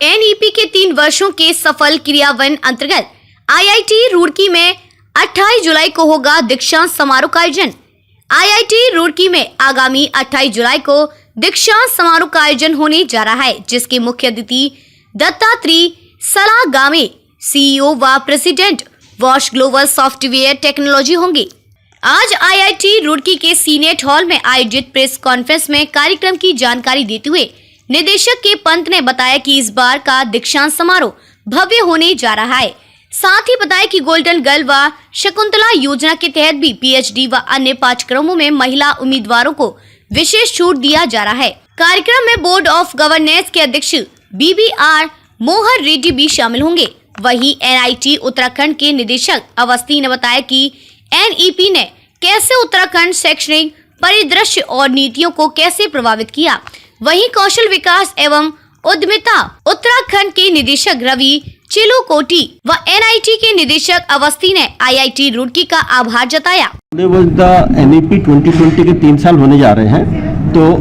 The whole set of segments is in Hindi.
एनईपी के 3 वर्षों के सफल क्रियान्वयन अंतर्गत आईआईटी रुड़की में 28 जुलाई को होगा दीक्षांत समारोह का आयोजन। आईआईटी रुड़की में आगामी 28 जुलाई को दीक्षांत समारोह का आयोजन होने जा रहा है, जिसके मुख्य अतिथि दत्तात्रेय सलागामे, सीईओ व president wash global software technology होंगे। आज आईआईटी रुड़की के सीनेट हॉल में आयोजित प्रेस कॉन्फ्रेंस में कार्यक्रम की जानकारी देते हुए निदेशक के पंत ने बताया कि इस बार का दीक्षांत समारोह भव्य होने जा रहा है। साथ ही बताया कि गोल्डन गर्ल व शकुंतला योजना के तहत भी पीएचडी व अन्य पाठ्यक्रमों में महिला उम्मीदवारों को विशेष छूट दिया जा रहा है। कार्यक्रम में बोर्ड ऑफ गवर्नेंस के अध्यक्ष BBR मोहन रेड्डी भी शामिल होंगे। वहीं एनआईटी उत्तराखंड के निदेशक अवस्थी ने बताया कि एनईपी ने कैसे उत्तराखंड शैक्षणिक परिदृश्य और नीतियों को कैसे प्रभावित किया। वहीं कौशल विकास एवं उद्यमिता उत्तराखंड के निदेशक रवि चिलुकोटी व एनआईटी के निदेशक अवस्थी ने आईआईटी रुड़की का आभार जताया। एनईपी 2020 के 3 साल होने जा रहे हैं, तो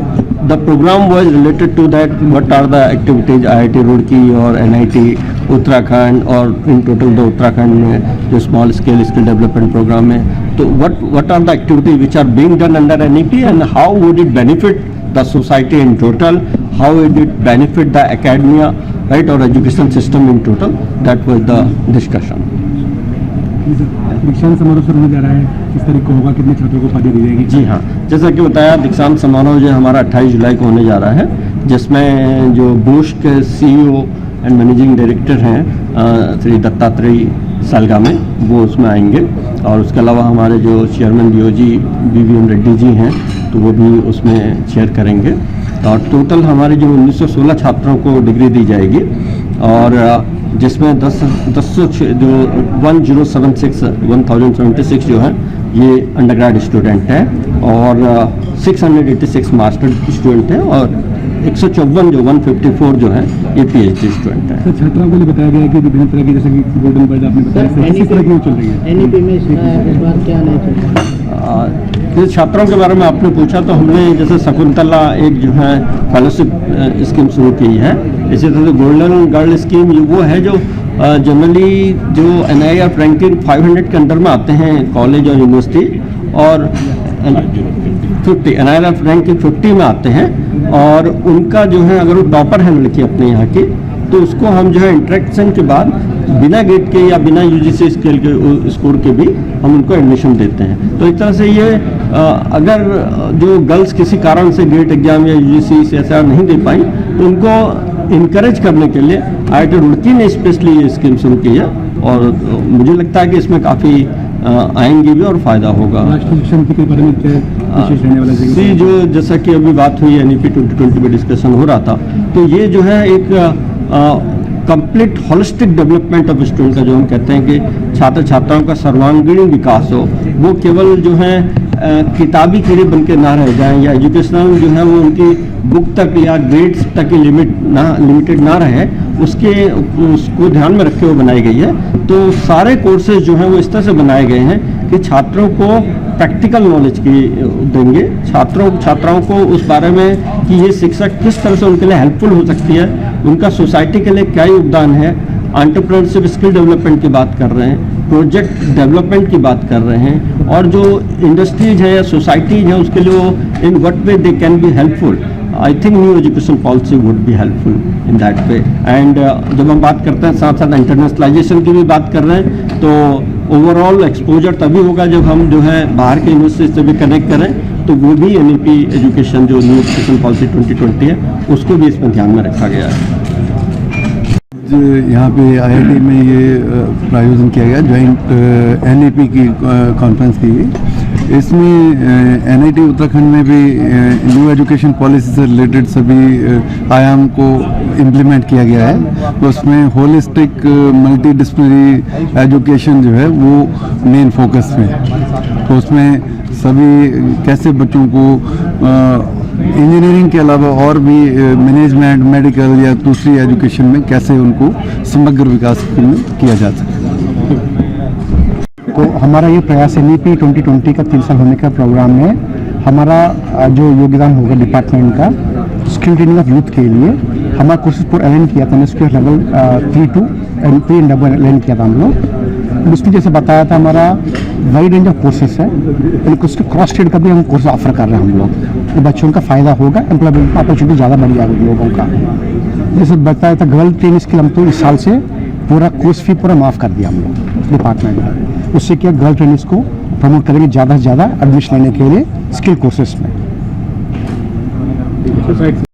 the program was related to that what are the activities IIT Roorkee और एनआईटी उत्तराखंड और इन टोटल द उत्तराखंड में जो small scale skill development program है, तो what are the activities which are being done under NEP and how would it benefit the society in total, how it would benefit the academia, right, or education system in total. That was the discussion. दीक्षांत समारोह शुरू होने जा रहा है, किस तारीख को होगा, कितने छात्रों को उपाधि दी जाएगी? जी हाँ, जैसा कि बताया, दीक्षांत समारोह जो हमारा 28 जुलाई को होने जा रहा है, जिसमें जो बूश के सीईओ एंड मैनेजिंग डायरेक्टर हैं श्री दत्तात्रेय सलागामे, वो उसमें आएंगे, और उसके अलावा हमारे जो chairman DOG BVM Reddy ji हैं, तो वो भी उसमें चेयर करेंगे। और टोटल हमारे जो 1916 छात्रों को डिग्री दी जाएगी, और जिसमें 1076 जो है ये अंडरग्रेड स्टूडेंट हैं, और 686 मास्टर स्टूडेंट हैं, और 154 जो 154 जो है ये PhD स्टूडेंट हैं। तो छात्रों को बताया गया है कि विभिन्न तरह की, जैसे कि गोल्डन बर्ड आपने बताया, किस तरह की चल रही है एनईपी में इस बार क्या नहीं चल रहा है? छात्रों के बारे में आपने पूछा, तो हमने जैसे शकुंतला एक जो है फेलोशिप स्कीम शुरू की है। इसी तरह से गोल्डन गर्ल स्कीम वो है जो जनरली जो NIRF रैंकिंग 500 के अंडर में आते हैं कॉलेज और यूनिवर्सिटी, और 50 NIRF रैंकिंग 50 में आते हैं, और उनका जो है अगर वो टॉपर है लड़की अपने यहाँ की, तो उसको हम जो है इंट्रैक्शन के बाद बिना गेट के या बिना UGC स्केल के स्कोर के भी हम उनको एडमिशन देते हैं। तो एक तरह से ये अगर जो गर्ल्स किसी कारण से गेट एग्जाम या UGC से ऐसा नहीं दे पाई, तो उनको इनकरेज करने के लिए आईआईटी रुड़की ने स्पेशली ये स्कीम शुरू की है, और मुझे लगता है कि इसमें काफ़ी आएंगे भी और फायदा होगा। जो जैसा कि अभी बात हुई NEP 2020 में डिस्कशन हो रहा था, तो ये जो है एक complete holistic development of student का, जो हम कहते हैं कि छात्र छात्राओं का सर्वांगीण विकास हो, वो केवल जो है किताबी कीड़े बन के ना रह जाएं, या एजुकेशनल जो है वो उनकी बुक तक या ग्रेड्स तक की लिमिटेड ना रहे, उसको ध्यान में रखे हुए बनाई गई है। तो सारे कोर्सेज जो हैं वो इस तरह से बनाए गए हैं कि छात्रों को प्रैक्टिकल नॉलेज की देंगे, छात्राओं को उस बारे में कि ये शिक्षा किस तरह से उनके लिए हेल्पफुल हो सकती है, उनका सोसाइटी के लिए क्या योगदान है, एंटरप्रेन्योरशिप स्किल डेवलपमेंट की बात कर रहे हैं, प्रोजेक्ट डेवलपमेंट की बात कर रहे हैं, और जो इंडस्ट्रीज है या सोसाइटीज है उसके लिए वो in what way they can be helpful. I think new education policy would be helpful in that way. And जब हम बात करते हैं साथ साथ इंटरनेशनलाइजेशन की भी बात कर रहे हैं, तो ओवरऑल एक्सपोजर तभी होगा जब हम जो है बाहर के यूनिवर्सिटी से भी कनेक्ट करें, तो वो भी NEP एजुकेशन जो न्यू एजुकेशन पॉलिसी 2020 है उसको भी इसमें ध्यान में रखा गया है। यहाँ पे IIT में ये आयोजन किया गया, जॉइंट NEP की कॉन्फ्रेंस की गई। इसमें NIT उत्तराखंड में भी न्यू एजुकेशन पॉलिसी से रिलेटेड सभी आयाम को इम्प्लीमेंट किया गया है। तो उसमें होलिस्टिक मल्टी डिसिप्लिनरी एजुकेशन जो है वो मेन फोकस में, तो उसमें सभी कैसे बच्चों को इंजीनियरिंग के अलावा और भी मैनेजमेंट, मेडिकल या दूसरी एजुकेशन में कैसे उनको समग्र विकास किया जा सके। तो हमारा ये प्रयास NEP 2020 का 3 साल होने का प्रोग्राम में हमारा जो योगदान होगा डिपार्टमेंट का स्किल ट्रेनिंग ऑफ यूथ के लिए, हमारा कोर्सेज पूरा अलाइन किया था, हमने उसके level 3 two and 3 double align किया था हम लोग। उसमें जैसे बताया था हमारा वाइड रेंज ऑफ कोर्सेज है, लेकिन उसके क्रॉस स्टेट का भी हम कोर्स ऑफर कर रहे हैं हम लोग। तो बच्चों का फ़ायदा होगा, एम्प्लॉयमेंट का अपॉर्चुनिटी ज़्यादा बढ़ जाएगा उन लोगों का। जैसे बताया था गर्ल ट्रेनिंग के लिए हम तो इस साल से पूरा कोर्स फी पूरा माफ़ कर दिया हम लोग डिपार्टमेंट में। उससे क्या गर्ल ट्रेनिंग्स को प्रमोट करेंगे ज़्यादा से ज़्यादा एडमिशन लेने के लिए स्किल कोर्सेज में।